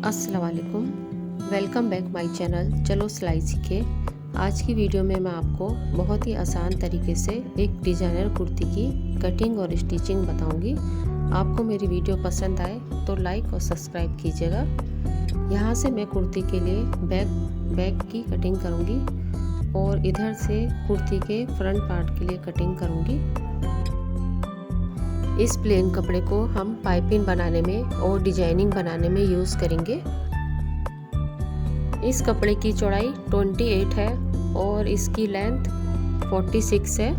अस्सलाम वालेकुम, welcome back my channel. चलो सिलाई सीखे। आज की वीडियो में मैं आपको बहुत ही आसान तरीके से एक डिज़ाइनर कुर्ती की कटिंग और स्टिचिंग बताऊंगी। आपको मेरी वीडियो पसंद आए तो लाइक और सब्सक्राइब कीजिएगा। यहाँ से मैं कुर्ती के लिए बैक की कटिंग करूँगी और इधर से कुर्ती के फ्रंट पार्ट के लिए कटिंग करूँगी। इस प्लेन कपड़े को हम पाइपिंग बनाने में और डिजाइनिंग बनाने में यूज़ करेंगे। इस कपड़े की चौड़ाई 28 है और इसकी लेंथ 46 है।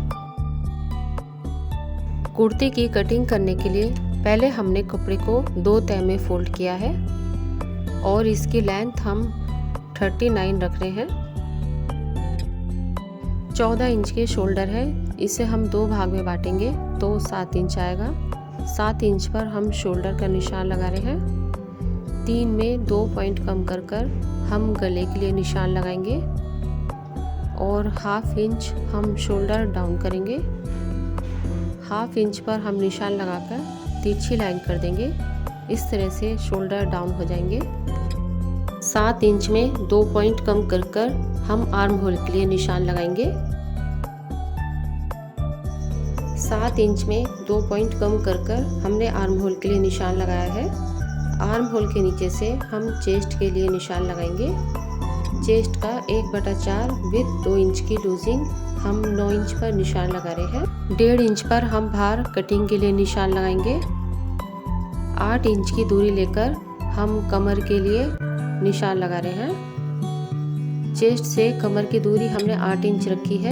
कुर्ती की कटिंग करने के लिए पहले हमने कपड़े को 2 तह में फोल्ड किया है और इसकी लेंथ हम 39 रख रहे हैं। 14 इंच के शोल्डर है, इसे हम 2 भाग में बांटेंगे तो 7 इंच आएगा। 7 इंच पर हम शोल्डर का निशान लगा रहे हैं। 3 में 2 पॉइंट कम कर हम गले के लिए निशान लगाएंगे और ½ इंच हम शोल्डर डाउन करेंगे। ½ इंच पर हम निशान लगाकर तिरछी लाइन कर देंगे। इस तरह से शोल्डर डाउन हो जाएंगे। 7 इंच में 2 पॉइंट कम कर हम आर्म होल के लिए निशान लगाएंगे। 7 इंच में 2 पॉइंट कम कर हमने आर्म होल के लिए निशान लगाया है। आर्म होल के नीचे से हम चेस्ट के लिए निशान लगाएंगे। चेस्ट का 1/4 विद 2 इंच की लूजिंग हम 9 इंच पर निशान लगा रहे हैं। 1.5 इंच पर हम बाहर कटिंग के लिए निशान लगाएंगे। 8 इंच की दूरी लेकर हम कमर के लिए निशान लगा रहे हैं। चेस्ट से कमर की दूरी हमने 8 इंच रखी है।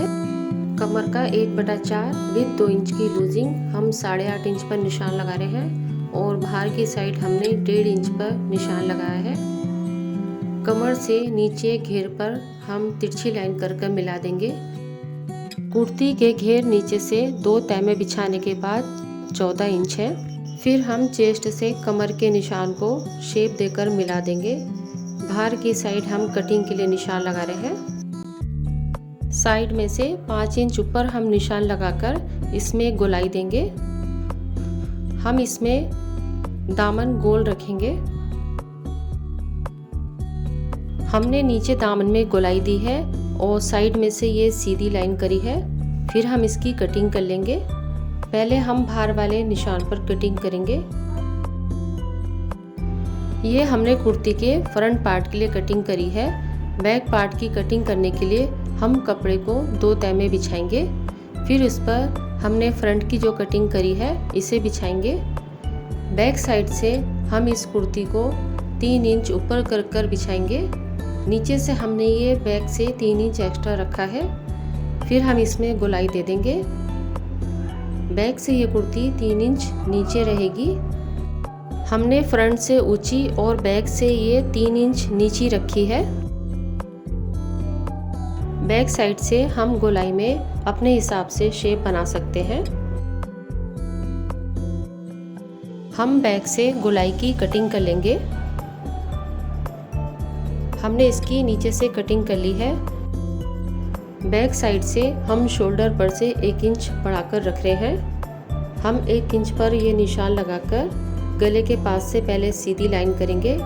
कमर का 1/4 विद 2 इंच की लूजिंग हम 8.5 इंच पर निशान लगा रहे हैं और बाहर की साइड हमने 1.5 इंच पर निशान लगाया है। कमर से नीचे घेर पर हम तिरछी लाइन कर मिला देंगे। कुर्ती के घेर नीचे से 2 तह में बिछाने के बाद 14 इंच है। फिर हम चेस्ट से कमर के निशान को शेप देकर मिला देंगे। बाहर की साइड हम कटिंग के लिए निशान लगा रहे हैं। साइड में से 5 इंच ऊपर हम निशान लगाकर इसमें गोलाई देंगे। हम इसमें दामन गोल रखेंगे। हमने नीचे दामन में गोलाई दी है और साइड में से ये सीधी लाइन करी है। फिर हम इसकी कटिंग कर लेंगे। पहले हम बाहर वाले निशान पर कटिंग करेंगे। ये हमने कुर्ती के फ्रंट पार्ट के लिए कटिंग करी है। बैक पार्ट की कटिंग करने के लिए हम कपड़े को 2 तह में बिछाएंगे। फिर उस पर हमने फ्रंट की जो कटिंग करी है इसे बिछाएंगे। बैक साइड से हम इस कुर्ती को 3 इंच ऊपर कर बिछाएंगे। नीचे से हमने ये बैक से 3 इंच एक्स्ट्रा रखा है। फिर हम इसमें गोलाई दे देंगे। बैक से ये कुर्ती 3 इंच नीचे रहेगी। हमने फ्रंट से ऊंची और बैक से ये 3 इंच नीची रखी है। बैक साइड से हम गोलाई में अपने हिसाब से शेप बना सकते हैं। हम बैक से गोलाई की कटिंग कर लेंगे। हमने इसकी नीचे से कटिंग कर ली है। बैक साइड से हम शोल्डर पर से 1 इंच बढ़ाकर रख रहे हैं। हम 1 इंच पर ये निशान लगाकर गले के पास से पहले सीधी लाइन करेंगे।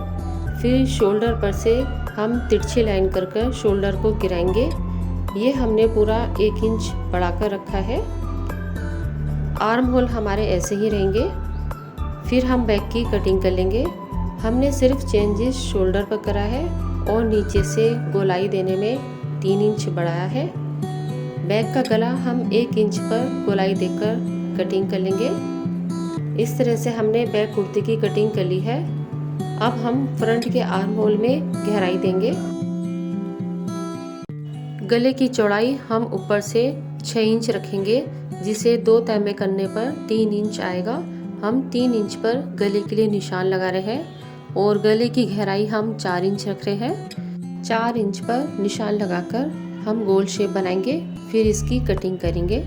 फिर शोल्डर पर से हम तिरछी लाइन कर शोल्डर को गिराएंगे। ये हमने पूरा 1 इंच बढ़ाकर रखा है। आर्म होल हमारे ऐसे ही रहेंगे। फिर हम बैक की कटिंग कर लेंगे। हमने सिर्फ चेंजेस शोल्डर पर करा है और नीचे से गोलाई देने में 3 इंच बढ़ाया है। बैक का गला हम 1 इंच पर गोलाई देकर कटिंग कर लेंगे। इस तरह से हमने बैक कुर्ती की कटिंग कर ली है। अब हम फ्रंट के आर्म होल में गहराई देंगे। गले की चौड़ाई हम ऊपर से 6 इंच रखेंगे, जिसे 2 तह में करने पर 3 इंच आएगा। हम 3 इंच पर गले के लिए निशान लगा रहे हैं और गले की गहराई हम 4 इंच रख रहे हैं। 4 इंच पर निशान लगाकर हम गोल शेप बनाएंगे। फिर इसकी कटिंग करेंगे।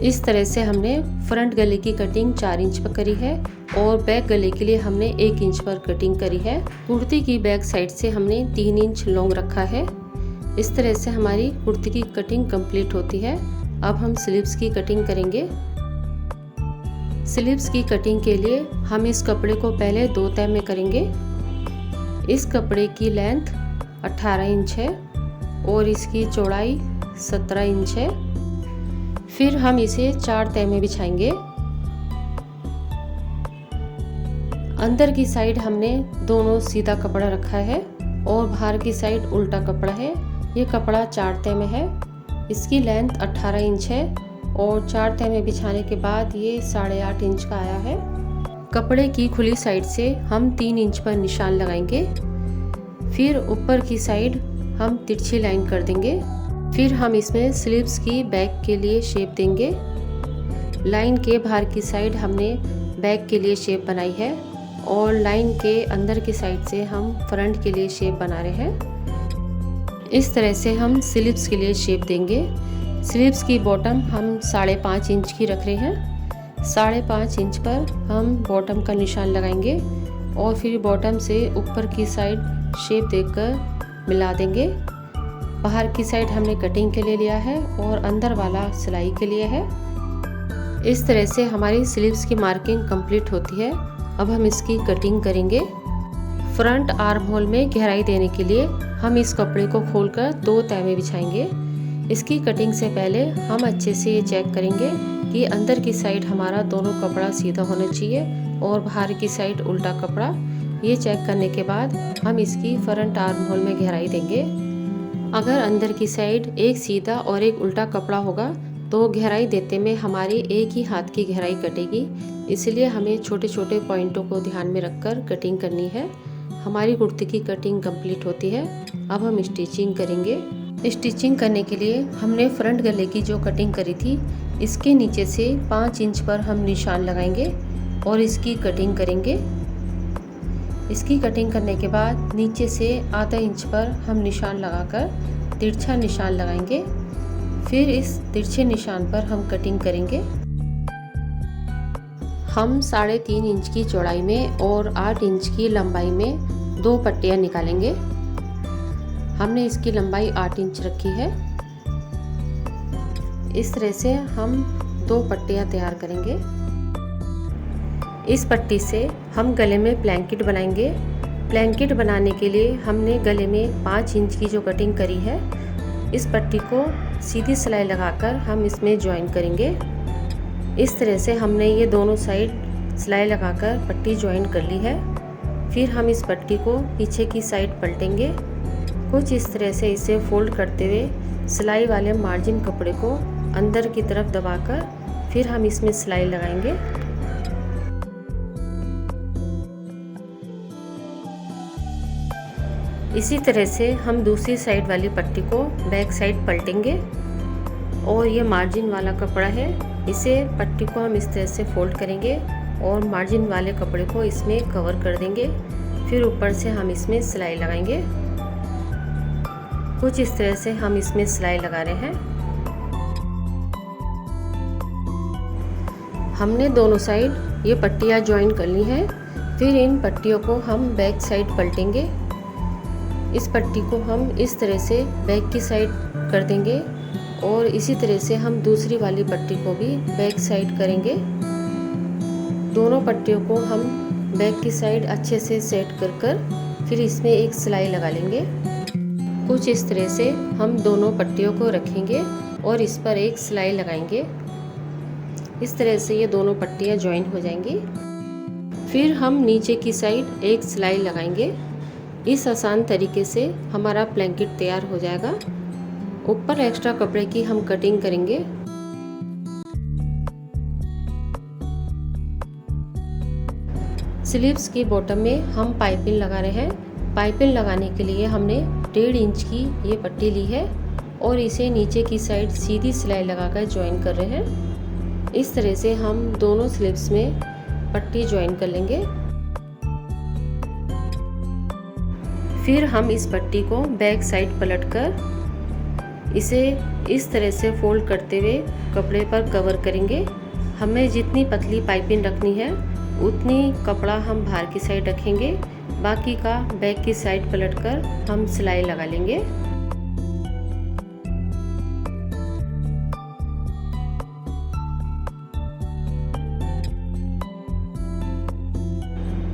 इस तरह से हमने फ्रंट गले की कटिंग 4 इंच पर करी है और बैक गले के लिए हमने 1 इंच पर कटिंग करी है। कुर्ती की बैक साइड से हमने 3 इंच लॉन्ग रखा है। इस तरह से हमारी कुर्ती की कटिंग कंप्लीट होती है। अब हम स्लीव्स की कटिंग करेंगे। स्लीव्स की कटिंग के लिए हम इस कपड़े को पहले 2 तह में करेंगे। इस कपड़े की लेंथ 18 इंच है और इसकी चौड़ाई 17 इंच है। फिर हम इसे 4 तह में बिछाएंगे। अंदर की साइड हमने दोनों सीधा कपड़ा रखा है और बाहर की साइड उल्टा कपड़ा है। ये कपड़ा 4 तह में है। इसकी लेंथ 18 इंच है और 4 तह में बिछाने के बाद ये 8.5 इंच का आया है। कपड़े की खुली साइड से हम 3 इंच पर निशान लगाएंगे। फिर ऊपर की साइड हम तिरछी लाइन कर देंगे। फिर हम इसमें स्लीव्स की बैक के लिए शेप देंगे। लाइन के बाहर की साइड हमने बैक के लिए शेप बनाई है और लाइन के अंदर की साइड से हम फ्रंट के लिए शेप बना रहे हैं। इस तरह से हम स्लीव्स के लिए शेप देंगे। स्लीव्स की बॉटम हम 5.5 इंच की रख रहे हैं। 5.5 इंच पर हम बॉटम का निशान लगाएंगे और फिर बॉटम से ऊपर की साइड शेप देकर मिला देंगे। बाहर की साइड हमने कटिंग के लिए लिया है और अंदर वाला सिलाई के लिए है। इस तरह से हमारी स्लीव्स की मार्किंग कंप्लीट होती है। अब हम इसकी कटिंग करेंगे। फ्रंट आर्म होल में गहराई देने के लिए हम इस कपड़े को खोलकर 2 तह में बिछाएंगे। इसकी कटिंग से पहले हम अच्छे से ये चेक करेंगे कि अंदर की साइड हमारा दोनों कपड़ा सीधा होना चाहिए और बाहर की साइड उल्टा कपड़ा। ये चेक करने के बाद हम इसकी फ्रंट आर्म होल में गहराई देंगे। अगर अंदर की साइड एक सीधा और एक उल्टा कपड़ा होगा तो गहराई देते में हमारी एक ही हाथ की गहराई कटेगी। इसलिए हमें छोटे छोटे पॉइंटों को ध्यान में रखकर कटिंग करनी है। हमारी कुर्ती की कटिंग कंप्लीट होती है। अब हम स्टिचिंग करेंगे। स्टिचिंग करने के लिए हमने फ्रंट गले की जो कटिंग करी थी इसके नीचे से 5 इंच पर हम निशान लगाएंगे और इसकी कटिंग करेंगे। इसकी कटिंग करने के बाद नीचे से आधा इंच पर हम निशान लगाकर तिरछा निशान लगाएंगे। फिर इस तिरछे निशान पर हम कटिंग करेंगे। हम 3.5 इंच की चौड़ाई में और 8 इंच की लंबाई में 2 पट्टियाँ निकालेंगे। हमने इसकी लंबाई 8 इंच रखी है। इस तरह से हम 2 पट्टियाँ तैयार करेंगे। इस पट्टी से हम गले में ब्लैंकेट बनाएंगे। ब्लैंकेट बनाने के लिए हमने गले में 5 इंच की जो कटिंग करी है इस पट्टी को सीधी सिलाई लगाकर हम इसमें ज्वाइन करेंगे। इस तरह से हमने ये दोनों साइड सिलाई लगाकर पट्टी ज्वाइन कर ली है। फिर हम इस पट्टी को पीछे की साइड पलटेंगे। कुछ इस तरह से इसे फोल्ड करते हुए सिलाई वाले मार्जिन कपड़े को अंदर की तरफ दबाकर फिर हम इसमें सिलाई लगाएंगे। इसी तरह से हम दूसरी साइड वाली पट्टी को बैक साइड पलटेंगे और ये मार्जिन वाला कपड़ा है, इसे पट्टी को हम इस तरह से फोल्ड करेंगे और मार्जिन वाले कपड़े को इसमें कवर कर देंगे। फिर ऊपर से हम इसमें सिलाई लगाएंगे। कुछ इस तरह से हम इसमें सिलाई लगा रहे हैं। हमने दोनों साइड ये पट्टियाँ ज्वाइन कर ली हैं। फिर इन पट्टियों को हम बैक साइड पलटेंगे। इस पट्टी को हम इस तरह से बैक की साइड कर देंगे और इसी तरह से हम दूसरी वाली पट्टी को भी बैक साइड करेंगे। दोनों पट्टियों को हम बैक की साइड अच्छे से सेट कर फिर इसमें एक सिलाई लगा लेंगे। कुछ इस तरह से हम दोनों पट्टियों को रखेंगे और इस पर एक सिलाई लगाएंगे। इस तरह से ये दोनों पट्टियाँ ज्वाइन हो जाएंगी। फिर हम नीचे की साइड एक सिलाई लगाएंगे। इस आसान तरीके से हमारा ब्लैंकेट तैयार हो जाएगा। ऊपर एक्स्ट्रा कपड़े की हम कटिंग करेंगे। स्लीव्स की बॉटम में हम पाइपिंग लगा रहे हैं। पाइपिंग लगाने के लिए हमने 1.5 इंच की ये पट्टी ली है और इसे नीचे की साइड सीधी सिलाई लगाकर ज्वाइन कर रहे हैं। इस तरह से हम दोनों स्लीव्स में पट्टी ज्वाइन कर लेंगे। फिर हम इस पट्टी को बैक साइड पलटकर इसे इस तरह से फोल्ड करते हुए कपड़े पर कवर करेंगे। हमें जितनी पतली पाइपिंग रखनी है उतनी कपड़ा हम बाहर की साइड रखेंगे, बाकी का बैक की साइड पलटकर हम सिलाई लगा लेंगे।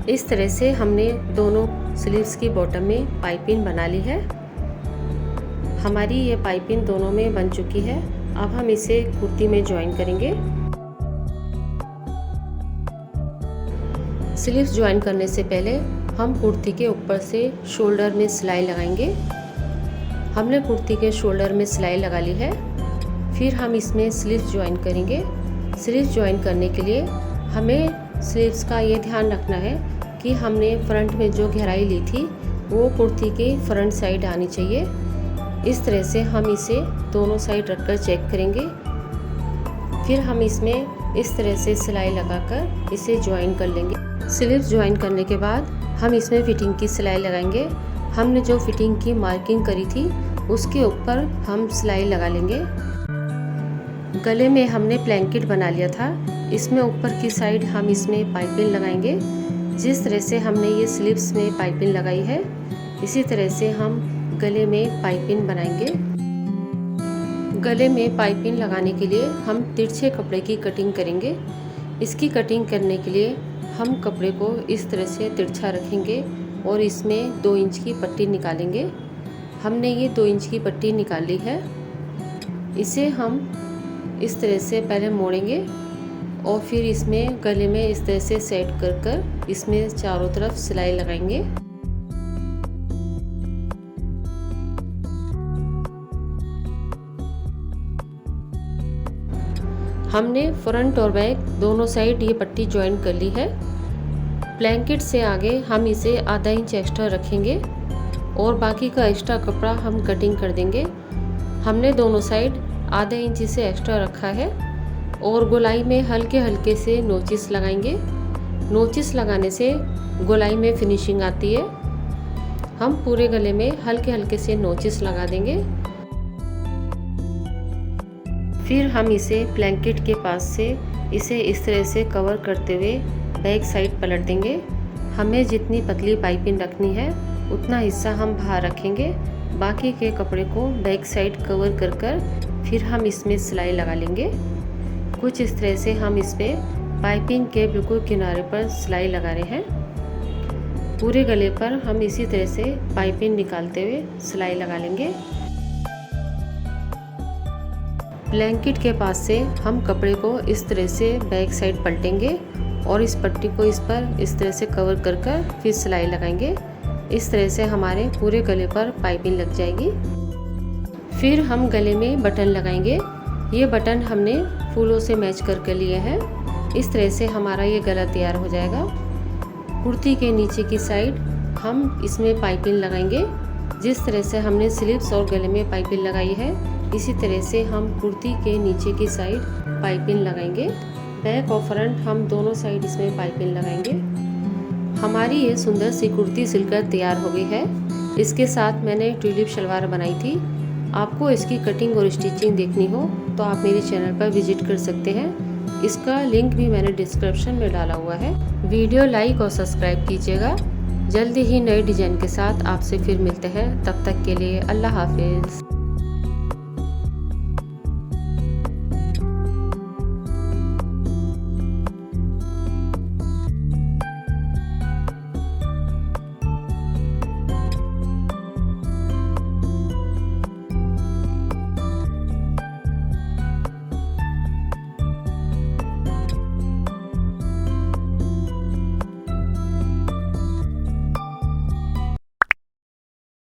इस तरह से हमने दोनों स्लीव्स की बॉटम में पाइपिंग बना ली है। हमारी ये पाइपिंग दोनों में बन चुकी है। अब हम इसे कुर्ती में ज्वाइन करेंगे। स्लीव्स ज्वाइन करने से पहले हम कुर्ती के ऊपर से शोल्डर में सिलाई लगाएंगे। हमने कुर्ती के शोल्डर में सिलाई लगा ली है। फिर हम इसमें स्लीव्स ज्वाइन करेंगे। स्लीव्स ज्वाइन करने के लिए हमें स्लीव्स का ये ध्यान रखना है कि हमने फ्रंट में जो गहराई ली थी वो कुर्ती के फ्रंट साइड आनी चाहिए। इस तरह से हम इसे दोनों साइड रखकर चेक करेंगे। फिर हम इसमें इस तरह से सिलाई लगाकर इसे ज्वाइन कर लेंगे। स्लीव्स ज्वाइन करने के बाद हम इसमें फिटिंग की सिलाई लगाएंगे। हमने जो फिटिंग की मार्किंग करी थी उसके ऊपर हम सिलाई लगा लेंगे। गले में हमने ब्लैंकेट बना लिया था। इसमें ऊपर की साइड हम इसमें पाइपिंग लगाएंगे। जिस तरह से हमने ये स्लीव्स में पाइपिंग लगाई है इसी तरह से हम गले में पाइपिंग बनाएंगे। गले में पाइपिंग लगाने के लिए हम तिरछे कपड़े की कटिंग करेंगे। इसकी कटिंग करने के लिए हम कपड़े को इस तरह से तिरछा रखेंगे और इसमें 2 इंच की पट्टी निकालेंगे। हमने ये 2 इंच की पट्टी निकाल ली है। इसे हम इस तरह से पहले मोड़ेंगे और फिर इसमें गले में इस तरह से सेट कर इसमें चारों तरफ सिलाई लगाएंगे। हमने फ्रंट और बैक दोनों साइड ये पट्टी ज्वाइन कर ली है। ब्लैंकेट से आगे हम इसे आधा इंच एक्स्ट्रा रखेंगे और बाकी का एक्स्ट्रा कपड़ा हम कटिंग कर देंगे। हमने दोनों साइड आधा इंच से एक्स्ट्रा रखा है और गोलाई में हल्के हल्के से नोचिस लगाएंगे। नोचिस लगाने से गोलाई में फिनिशिंग आती है। हम पूरे गले में हल्के हल्के से नोचिस लगा देंगे। फिर हम इसे ब्लैंकेट के पास से इसे इस तरह से कवर करते हुए बैक साइड पलट देंगे। हमें जितनी पतली पाइपिंग रखनी है उतना हिस्सा हम बाहर रखेंगे। बाकी के कपड़े को बैक साइड कवर कर फिर हम इसमें सिलाई लगा लेंगे। कुछ इस तरह से हम इस पर पाइपिंग के बिल्कुल किनारे पर सिलाई लगा रहे हैं। पूरे गले पर हम इसी तरह से पाइपिंग निकालते हुए सिलाई लगा लेंगे। ब्लैंकेट के पास से हम कपड़े को इस तरह से बैक साइड पलटेंगे और इस पट्टी को इस पर इस तरह से कवर कर फिर सिलाई लगाएंगे। इस तरह से हमारे पूरे गले पर पाइपिंग लग जाएगी। फिर हम गले में बटन लगाएंगे। ये बटन हमने फूलों से मैच करके लिए हैं। इस तरह से हमारा ये गला तैयार हो जाएगा। कुर्ती के नीचे की साइड हम इसमें पाइपिंग लगाएंगे। जिस तरह से हमने स्लीव्स और गले में पाइपिंग लगाई है इसी तरह से हम कुर्ती के नीचे की साइड पाइपिंग लगाएंगे। बैक और फ्रंट हम दोनों साइड इसमें पाइपिंग लगाएंगे। हमारी ये सुंदर सी कुर्ती सिलकर तैयार हो गई है। इसके साथ मैंने ट्यूलिप शलवार बनाई थी। आपको इसकी कटिंग और स्टिचिंग देखनी हो तो आप मेरे चैनल पर विजिट कर सकते हैं। इसका लिंक भी मैंने डिस्क्रिप्शन में डाला हुआ है। वीडियो लाइक और सब्सक्राइब कीजिएगा। जल्दी ही नए डिजाइन के साथ आपसे फिर मिलते हैं। तब तक के लिए अल्लाह हाफिज़।